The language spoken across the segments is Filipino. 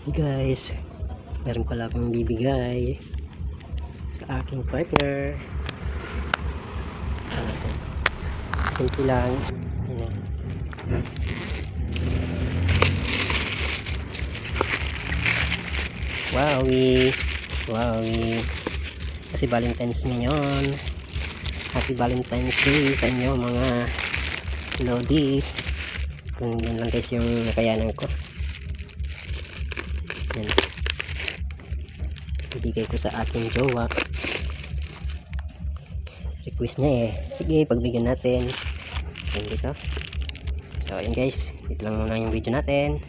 Guys, meron pala akong bibigay sa aking partner. Simple lang. Ayan. Wowie. Kasi Valentine's ngayon. Happy Valentine's Day sa inyo mga Lodi. Kung yun lang guys yung nakayanan ko. Yan. Ibigay ko sa aking jowa. Request niya eh. Sige, pagbigyan natin. Yan guys, oh. So yun guys, ito lang muna yung video natin.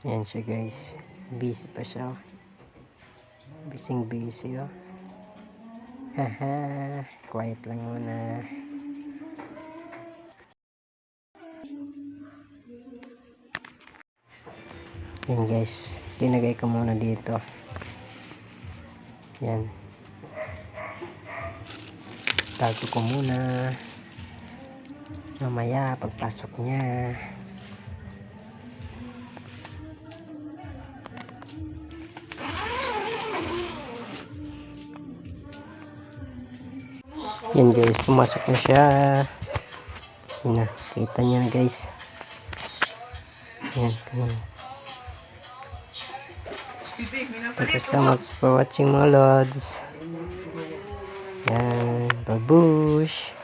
Yan siya guys. Busy pa siya. Busy oh. Haha, quiet lang muna. Yan guys, linagay ko muna dito. Yan. Tago ko muna. Mamaya pagpasok niya. Yan guys, pumasok na siya. Yan na, kita niya na guys. Yan, ganun. Thank you so much for watching mga lods. Yan, babush.